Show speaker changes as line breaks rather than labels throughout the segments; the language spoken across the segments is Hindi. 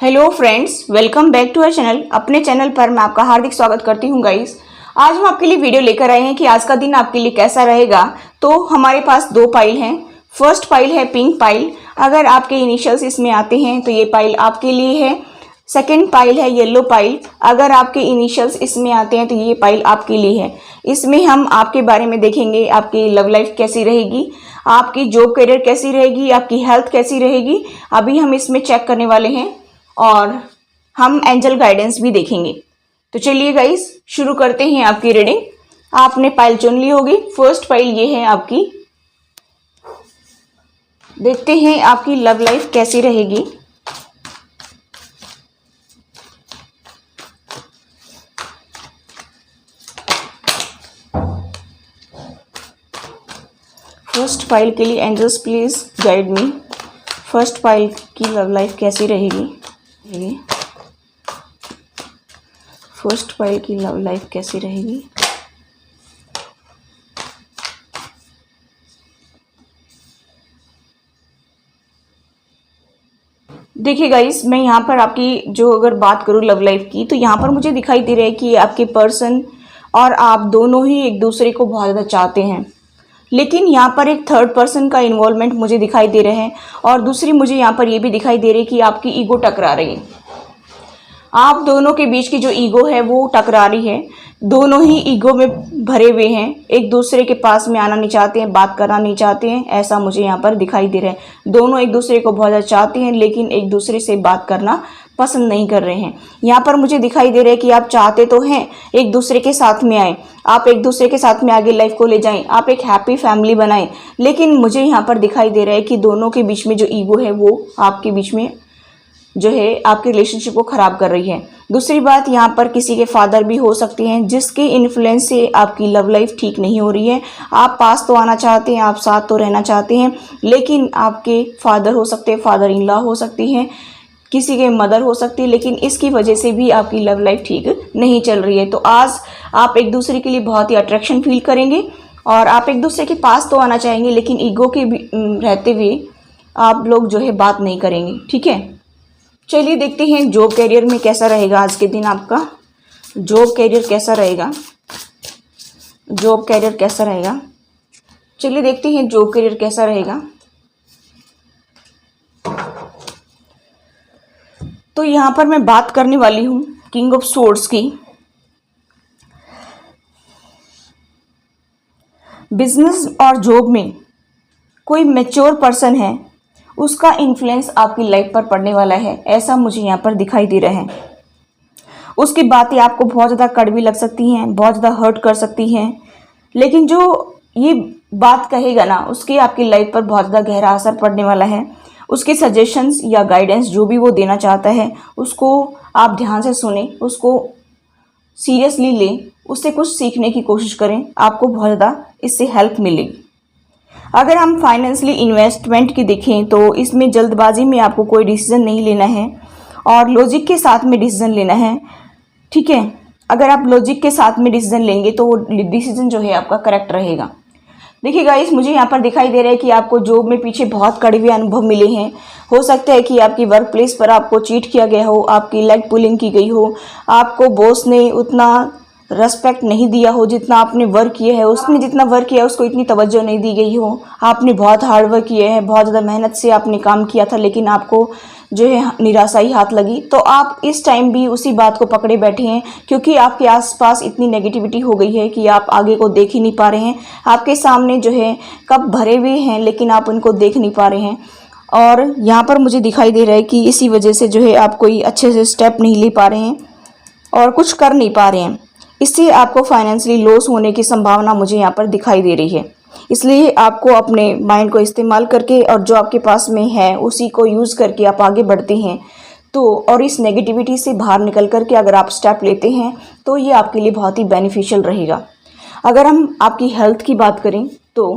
Hello friends, welcome back to our channel. अपने चैनल पर मैं आपका हार्दिक स्वागत करती हूं गाइस। आज हम आपके लिए वीडियो लेकर आए हैं कि आज का दिन आपके लिए कैसा रहेगा। तो हमारे पास दो पाइल हैं। फर्स्ट पाइल है पिंक पाइल। अगर आपके इनिशियल्स इसमें आते हैं तो ये पाइल आपके लिए है। सेकेंड पाइल है येलो पाइल। अगर आपके इनिशियल्स इसमें आते हैं तो ये पाइल आपके लिए है। इसमें हम आपके बारे में देखेंगे, आपकी लव लाइफ कैसी रहेगी, आपकी जॉब करियर कैसी रहेगी, आपकी हेल्थ कैसी रहेगी। अभी हम इसमें चेक करने वाले हैं और हम एंजल गाइडेंस भी देखेंगे। तो चलिए गाइस शुरू करते हैं आपकी रीडिंग। आपने पाइल चुन ली होगी। फर्स्ट पाइल ये है आपकी। देखते हैं आपकी लव लाइफ कैसी रहेगी। फर्स्ट पाइल के लिए angels please guide me. First pile की लव लाइफ कैसी रहेगी। फर्स्ट पाइल की लव लाइफ कैसी रहेगी। देखिए गाइस, मैं यहाँ पर आपकी जो अगर बात करूँ लव लाइफ की, तो यहाँ पर मुझे दिखाई दे रहा है कि आपके पर्सन और आप दोनों ही एक दूसरे को बहुत ज़्यादा चाहते हैं, लेकिन यहाँ पर एक थर्ड पर्सन का इन्वॉल्वमेंट मुझे दिखाई दे रहे हैं। और दूसरी मुझे यहाँ पर ये भी दिखाई दे रही है कि आपकी ईगो टकरा रही है। आप दोनों के बीच की जो ईगो है वो टकरा रही है। दोनों ही ईगो में भरे हुए हैं, एक दूसरे के पास में आना नहीं चाहते हैं, बात करना नहीं चाहते हैं, ऐसा मुझे यहाँ पर दिखाई दे रहा है। दोनों एक दूसरे को बहुत ज़्यादा चाहते हैं लेकिन एक दूसरे से बात करना पसंद नहीं कर रहे हैं। यहाँ पर मुझे दिखाई दे रहा है कि आप चाहते तो हैं एक दूसरे के साथ में आए, आप एक दूसरे के साथ में आगे लाइफ को ले जाएं, आप एक हैप्पी फैमिली बनाएं, लेकिन मुझे यहाँ पर दिखाई दे रहा है कि दोनों के बीच में जो ईगो है वो आपके बीच में जो है आपके रिलेशनशिप को ख़राब कर रही है। दूसरी बात, यहाँ पर किसी के फादर भी हो सकते हैं जिसके इन्फ्लुएंस से आपकी लव लाइफ ठीक नहीं हो रही है। आप पास तो आना चाहते हैं, आप साथ तो रहना चाहते हैं, लेकिन आपके फादर हो सकते हैं, फादर इन लॉ हो सकती हैं, किसी के मदर हो सकती है, लेकिन इसकी वजह से भी आपकी लव लाइफ ठीक नहीं चल रही है। तो आज आप एक दूसरे के लिए बहुत ही अट्रैक्शन फील करेंगे और आप एक दूसरे के पास तो आना चाहेंगे, लेकिन ईगो के रहते हुए आप लोग जो है बात नहीं करेंगे। ठीक है, चलिए देखते हैं जॉब कैरियर में कैसा रहेगा आज के दिन आपका। जॉब कैरियर कैसा रहेगा। जॉब कैरियर कैसा रहेगा। चलिए देखते हैं जॉब कैरियर कैसा रहेगा। तो यहाँ पर मैं बात करने वाली हूँ किंग ऑफ सोर्ड्स की। बिजनेस और जॉब में कोई मैच्योर पर्सन है, उसका इन्फ्लुएंस आपकी लाइफ पर पड़ने वाला है, ऐसा मुझे यहाँ पर दिखाई दे रहा है। उसकी बातें आपको बहुत ज़्यादा कड़वी लग सकती हैं, बहुत ज़्यादा हर्ट कर सकती हैं, लेकिन जो ये बात कहेगा ना, उसके आपकी लाइफ पर बहुत ज़्यादा गहरा असर पड़ने वाला है। उसके सजेशंस या गाइडेंस जो भी वो देना चाहता है, उसको आप ध्यान से सुने, उसको सीरियसली लें, उससे कुछ सीखने की कोशिश करें, आपको बहुत ज़्यादा इससे हेल्प मिलेगी। अगर हम फाइनेंशियली इन्वेस्टमेंट की देखें तो इसमें जल्दबाजी में आपको कोई डिसीजन नहीं लेना है और लॉजिक के साथ में डिसीजन लेना है। ठीक है, अगर आप लॉजिक के साथ में डिसीजन लेंगे तो वो डिसीजन जो है आपका करेक्ट रहेगा। देखिए गाइस, मुझे यहाँ पर दिखाई दे रहा है कि आपको जॉब में पीछे बहुत कड़वे अनुभव मिले हैं। हो सकता है कि आपकी वर्क प्लेस पर आपको चीट किया गया हो, आपकी लेग पुलिंग की गई हो, आपको बॉस ने उतना रेस्पेक्ट नहीं दिया हो जितना आपने वर्क किया है, उसने जितना वर्क किया है उसको इतनी तवज्जो नहीं दी गई हो। आपने बहुत हार्ड वर्क किया है, बहुत ज़्यादा मेहनत से आपने काम किया था, लेकिन आपको जो है निराशा ही हाथ लगी। तो आप इस टाइम भी उसी बात को पकड़े बैठे हैं, क्योंकि आपके आसपास इतनी नेगेटिविटी हो गई है कि आप आगे को देख ही नहीं पा रहे हैं। आपके सामने जो है कप भरे हुए हैं लेकिन आप उनको देख नहीं पा रहे हैं। और यहाँ पर मुझे दिखाई दे रहा है कि इसी वजह से जो है आप कोई अच्छे से स्टेप नहीं ले पा रहे हैं और कुछ कर नहीं पा रहे हैं। इससे आपको फाइनेंशियली लॉस होने की संभावना मुझे यहाँ पर दिखाई दे रही है। इसलिए आपको अपने माइंड को इस्तेमाल करके और जो आपके पास में है उसी को यूज़ करके आप आगे बढ़ते हैं तो, और इस नेगेटिविटी से बाहर निकल करके अगर आप स्टेप लेते हैं तो ये आपके लिए बहुत ही बेनिफिशियल रहेगा। अगर हम आपकी हेल्थ की बात करें तो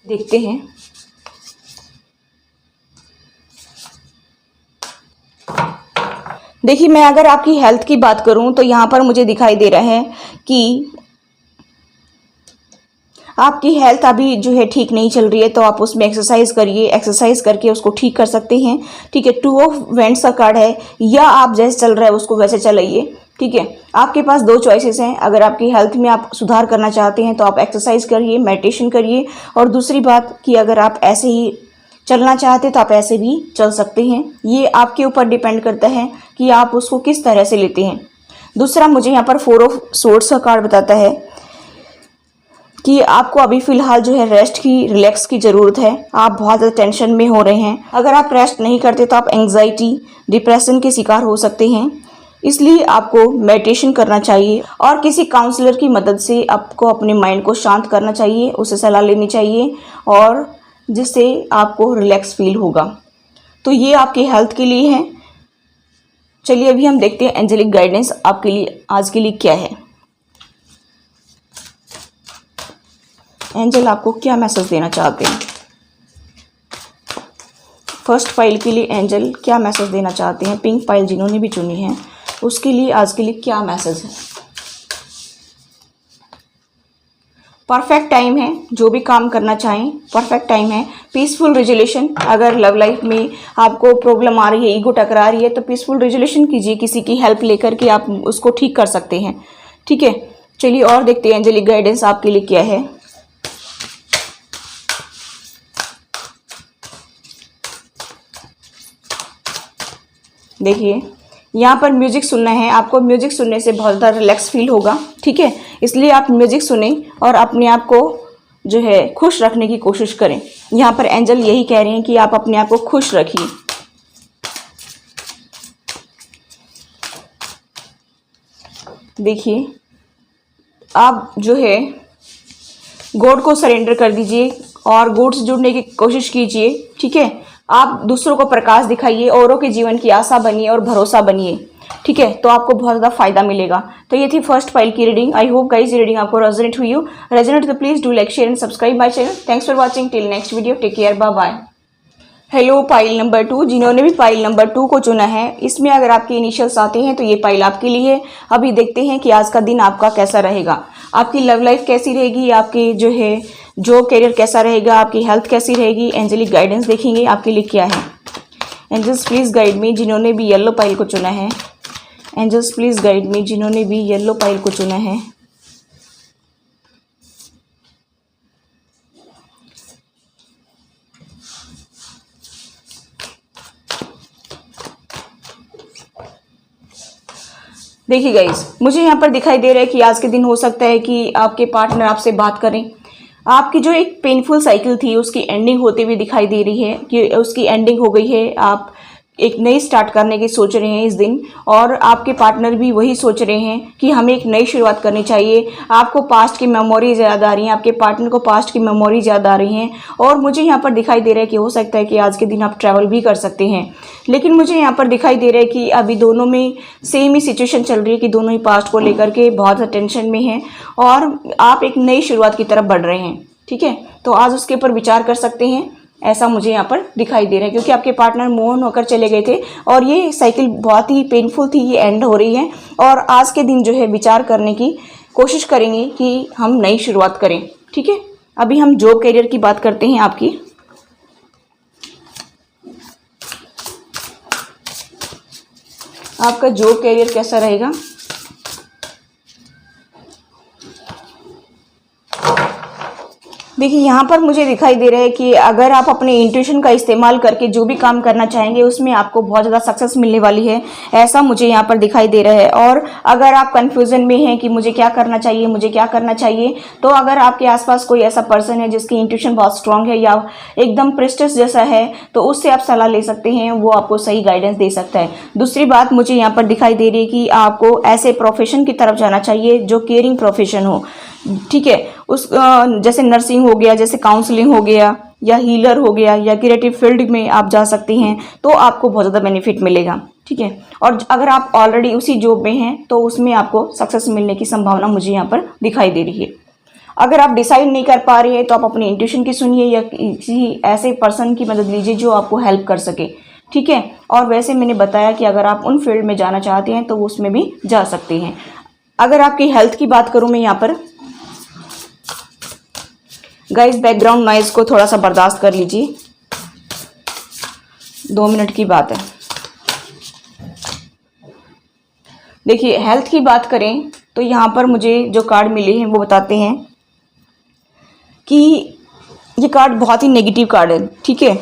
देखते हैं। देखिए, मैं अगर आपकी हेल्थ की बात करूं तो यहाँ पर मुझे दिखाई दे रहा है कि आपकी हेल्थ अभी जो है ठीक नहीं चल रही है तो आप उसमें एक्सरसाइज करिए, एक्सरसाइज करके उसको ठीक कर सकते हैं। ठीक है, 2 ऑफ वेंट्स का कार्ड है, या आप जैसे चल रहा है उसको वैसे चलाइए। ठीक है, आपके पास 2 चॉइसेस हैं। अगर आपकी हेल्थ में आप सुधार करना चाहते हैं तो आप एक्सरसाइज करिए, मेडिटेशन करिए, और दूसरी बात कि अगर आप ऐसे ही चलना चाहते हैं तो आप ऐसे भी चल सकते हैं। ये आपके ऊपर डिपेंड करता है कि आप उसको किस तरह से लेते हैं। दूसरा, मुझे यहाँ पर 4 ऑफ सोर्ड्स का कार्ड बताता है कि आपको अभी फ़िलहाल जो है रेस्ट की, रिलैक्स की ज़रूरत है। आप बहुत ज़्यादा टेंशन में हो रहे हैं। अगर आप रेस्ट नहीं करते तो आप एंग्जाइटी, डिप्रेशन के शिकार हो सकते हैं। इसलिए आपको मेडिटेशन करना चाहिए और किसी काउंसलर की मदद से आपको अपने माइंड को शांत करना चाहिए, उससे सलाह लेनी चाहिए, और जिससे आपको रिलैक्स फील होगा। तो ये आपकी हेल्थ के लिए है। चलिए अभी हम देखते हैं एंजेलिक गाइडेंस आपके लिए आज के लिए क्या है। एंजल आपको क्या मैसेज देना चाहते हैं? फर्स्ट पाइल के लिए एंजल क्या मैसेज देना चाहते हैं? पिंक पाइल जिन्होंने भी चुनी है उसके लिए आज के लिए क्या मैसेज है? परफेक्ट टाइम है, जो भी काम करना चाहें परफेक्ट टाइम है। पीसफुल रिजोल्यूशन, अगर लव लाइफ में आपको प्रॉब्लम आ रही है, ईगो टकरा रही है, तो पीसफुल रिजोल्यूशन कीजिए, किसी की हेल्प लेकर के आप उसको ठीक कर सकते हैं। ठीक है, चलिए और देखते हैं एंजेलिक गाइडेंस आपके लिए क्या है। देखिए, यहाँ पर म्यूजिक सुनना है आपको। म्यूजिक सुनने से बहुत ज़्यादा रिलैक्स फील होगा। ठीक है, इसलिए आप म्यूजिक सुने और अपने आप को जो है खुश रखने की कोशिश करें। यहाँ पर एंजल यही कह रहे हैं कि आप अपने आप को खुश रखिए। देखिए, आप जो है गॉड को सरेंडर कर दीजिए और गॉड से जुड़ने की कोशिश कीजिए। ठीक है, आप दूसरों को प्रकाश दिखाइए, औरों के जीवन की आशा बनिए और भरोसा बनिए। ठीक है, तो आपको बहुत ज़्यादा फायदा मिलेगा। तो ये थी फर्स्ट फाइल की रीडिंग। आई होप गाइस ये रीडिंग आपको रेजोनेट हुई हो। रेजोनेट तो please do like, share and subscribe my channel. Thanks for watching. Till next video, take care, bye bye. Hello pile number 2, जिन्होंने भी पाइल नंबर 2 को चुना है, इसमें अगर आपके इनिशियल्स आते हैं तो ये पाइल आपके लिए है। अभी देखते हैं कि आज का दिन आपका कैसा रहेगा। आपकी लव लाइफ कैसी रहेगी, आपकी जो है जॉब कैरियर कैसा रहेगा, आपकी हेल्थ कैसी रहेगी। एंजेलिक गाइडेंस देखेंगे आपके लिए क्या है। एंजल्स प्लीज़ गाइड मी, जिन्होंने भी येलो पाइल को चुना है। एंजल्स प्लीज़ गाइड मी, जिन्होंने भी येलो पाइल को चुना है। देखिए गाइस, मुझे यहाँ पर दिखाई दे रहा है कि आज के दिन हो सकता है कि आपके पार्टनर आपसे बात करें। आपकी जो एक पेनफुल साइकिल थी उसकी एंडिंग होते हुए दिखाई दे रही है कि उसकी एंडिंग हो गई है। आप एक नई स्टार्ट करने की सोच रहे हैं इस दिन, और आपके पार्टनर भी वही सोच रहे हैं कि हमें एक नई शुरुआत करनी चाहिए। आपको पास्ट की मेमोरीज याद आ रही हैं, आपके पार्टनर को पास्ट की मेमोरीज याद आ रही हैं, और मुझे यहाँ पर दिखाई दे रहा है कि हो सकता है कि आज के दिन आप ट्रैवल भी कर सकते हैं। लेकिन मुझे यहाँ पर दिखाई दे रहा है कि अभी दोनों में सेम ही सिचुएशन चल रही है कि दोनों ही पास्ट को लेकर के बहुत टेंशन में हैं और आप एक नई शुरुआत की तरफ बढ़ रहे हैं। ठीक है, तो आज उसके ऊपर विचार कर सकते हैं, ऐसा मुझे यहाँ पर दिखाई दे रहा है, क्योंकि आपके पार्टनर मोहन होकर चले गए थे और ये साइकिल बहुत ही पेनफुल थी, ये एंड हो रही है। और आज के दिन जो है विचार करने की कोशिश करेंगे कि हम नई शुरुआत करें। ठीक है, अभी हम जॉब करियर की बात करते हैं आपकी। आपका जॉब करियर कैसा रहेगा? देखिए, यहाँ पर मुझे दिखाई दे रहा है कि अगर आप अपने इंट्यूशन का इस्तेमाल करके जो भी काम करना चाहेंगे उसमें आपको बहुत ज़्यादा सक्सेस मिलने वाली है, ऐसा मुझे यहाँ पर दिखाई दे रहा है। और अगर आप कंफ्यूजन में हैं कि मुझे क्या करना चाहिए, मुझे क्या करना चाहिए, तो अगर आपके आसपास कोई ऐसा पर्सन है जिसकी इंट्यूशन बहुत स्ट्रांग है या एकदम प्रेस्टिस जैसा है, तो उससे आप सलाह ले सकते हैं, वो आपको सही गाइडेंस दे सकता है। दूसरी बात मुझे यहाँ पर दिखाई दे रही है कि आपको ऐसे प्रोफेशन की तरफ जाना चाहिए जो केयरिंग प्रोफेशन हो। ठीक है, उस जैसे नर्सिंग हो गया, जैसे काउंसलिंग हो गया, या हीलर हो गया, या क्रिएटिव फील्ड में आप जा सकती हैं, तो आपको बहुत ज़्यादा बेनिफिट मिलेगा। ठीक है, और अगर आप ऑलरेडी उसी जॉब में हैं तो उसमें आपको सक्सेस मिलने की संभावना मुझे यहाँ पर दिखाई दे रही है। अगर आप डिसाइड नहीं कर पा रहे हैं तो आप अपनी इंट्यूशन की सुनिए या किसी ऐसे पर्सन की मदद लीजिए जो आपको हेल्प कर सके। ठीक है, और वैसे मैंने बताया कि अगर आप उन फील्ड में जाना चाहते हैं तो वो उसमें भी जा सकते हैं। अगर आपकी हेल्थ की बात करूँ मैं यहाँ पर, गाइस बैकग्राउंड नॉइज़ को थोड़ा सा बर्दाश्त कर लीजिए, 2 मिनट की बात है। देखिए हेल्थ की बात करें तो यहाँ पर मुझे जो कार्ड मिले हैं वो बताते हैं कि ये कार्ड बहुत ही नेगेटिव कार्ड है, ठीक है।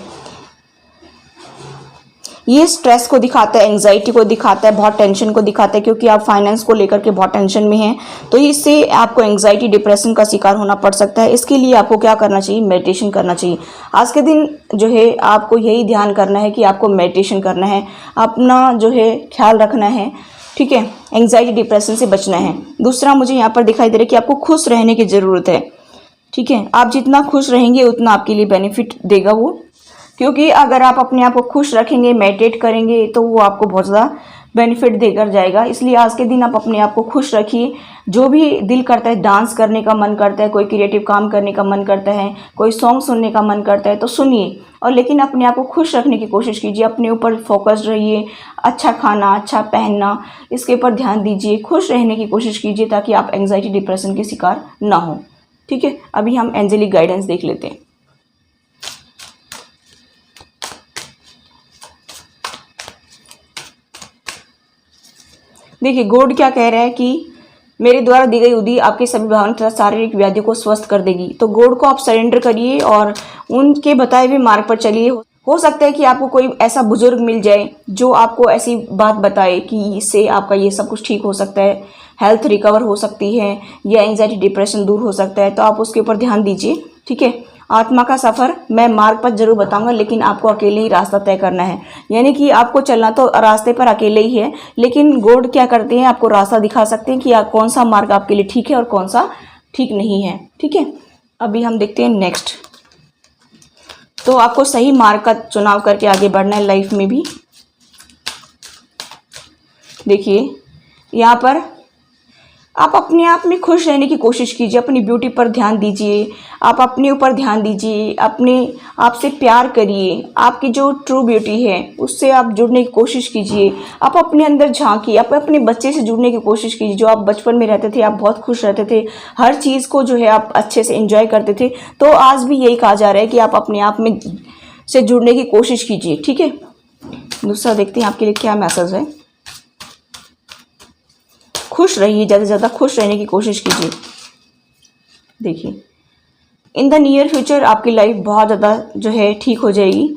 ये स्ट्रेस को दिखाता है, एंजाइटी को दिखाता है, बहुत टेंशन को दिखाता है, क्योंकि आप फाइनेंस को लेकर के बहुत टेंशन में हैं, तो इससे आपको एंजाइटी डिप्रेशन का शिकार होना पड़ सकता है। इसके लिए आपको क्या करना चाहिए, मेडिटेशन करना चाहिए। आज के दिन जो है आपको यही ध्यान करना है कि आपको मेडिटेशन करना है, अपना जो है ख्याल रखना है, ठीक है, एंजाइटी डिप्रेशन से बचना है। दूसरा मुझे यहाँ पर दिखाई दे रहा है कि आपको खुश रहने की ज़रूरत है, ठीक है। आप जितना खुश रहेंगे उतना आपके लिए बेनिफिट देगा वो, क्योंकि अगर आप अपने आप को खुश रखेंगे, मेडिटेट करेंगे, तो वो आपको बहुत ज़्यादा बेनिफिट देकर जाएगा। इसलिए आज के दिन आप अपने आप को खुश रखिए। जो भी दिल करता है, डांस करने का मन करता है, कोई क्रिएटिव काम करने का मन करता है, कोई सॉन्ग सुनने का मन करता है, तो सुनिए, और लेकिन अपने आप को खुश रखने की कोशिश कीजिए। अपने ऊपर फोकस्ड रहिए, अच्छा खाना, अच्छा पहनना, इसके ऊपर ध्यान दीजिए, खुश रहने की कोशिश कीजिए, ताकि आप एंजाइटी डिप्रेशन के शिकार ना हो, ठीक है। अभी हम एंजेलिक गाइडेंस देख लेते हैं। देखिए गॉड क्या कह रहा है कि मेरे द्वारा दी गई विधि आपके सभी भावनात्मक तथा शारीरिक व्याधियों को स्वस्थ कर देगी। तो गॉड को आप सरेंडर करिए और उनके बताए हुए मार्ग पर चलिए। हो सकता है कि आपको कोई ऐसा बुजुर्ग मिल जाए जो आपको ऐसी बात बताए कि इससे आपका ये सब कुछ ठीक हो सकता है, हेल्थ रिकवर हो सकती है, या एंजाइटी डिप्रेशन दूर हो सकता है, तो आप उसके ऊपर ध्यान दीजिए, ठीक है। आत्मा का सफ़र मैं मार्ग पर जरूर बताऊंगा, लेकिन आपको अकेले ही रास्ता तय करना है। यानी कि आपको चलना तो रास्ते पर अकेले ही है, लेकिन गॉड क्या करते हैं, आपको रास्ता दिखा सकते हैं कि कौन सा मार्ग आपके लिए ठीक है और कौन सा ठीक नहीं है, ठीक है। अभी हम देखते हैं नेक्स्ट। तो आपको सही मार्ग का चुनाव करके आगे बढ़ना है लाइफ में भी। देखिए यहाँ पर आप अपने आप में खुश रहने की कोशिश कीजिए, अपनी ब्यूटी पर ध्यान दीजिए, आप अपने ऊपर ध्यान दीजिए, अपने आप से प्यार करिए, आपकी जो ट्रू ब्यूटी है उससे आप जुड़ने की कोशिश कीजिए। आप अपने अंदर झांकिए, आप अपने बच्चे से जुड़ने की कोशिश कीजिए। जो आप बचपन में रहते थे, आप बहुत खुश रहते थे, हर चीज़ को जो है आप अच्छे से एंजॉय करते थे, तो आज भी यही कहा जा रहा है कि आप अपने आप में से जुड़ने की कोशिश कीजिए, ठीक है। दूसरा देखते हैं आपके लिए क्या मैसेज है। खुश रहिए, ज़्यादा से ज़्यादा खुश रहने की कोशिश कीजिए। देखिए इन द नियर फ्यूचर आपकी लाइफ बहुत ज़्यादा जो है ठीक हो जाएगी,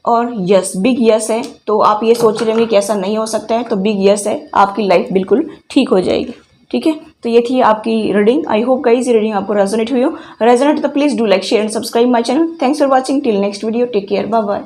और यस, बिग यस है। तो आप ये सोच रहे होंगे कि ऐसा नहीं हो सकता है, तो बिग यस है, आपकी लाइफ बिल्कुल ठीक हो जाएगी, ठीक है। तो ये थी आपकी रीडिंग। आई होप गाइस ये रीडिंग आपको रेजोनेट हुई हो। रेजोनेट तो please do like, share and subscribe my channel. Thanks for watching. Till next video, take care, bye bye.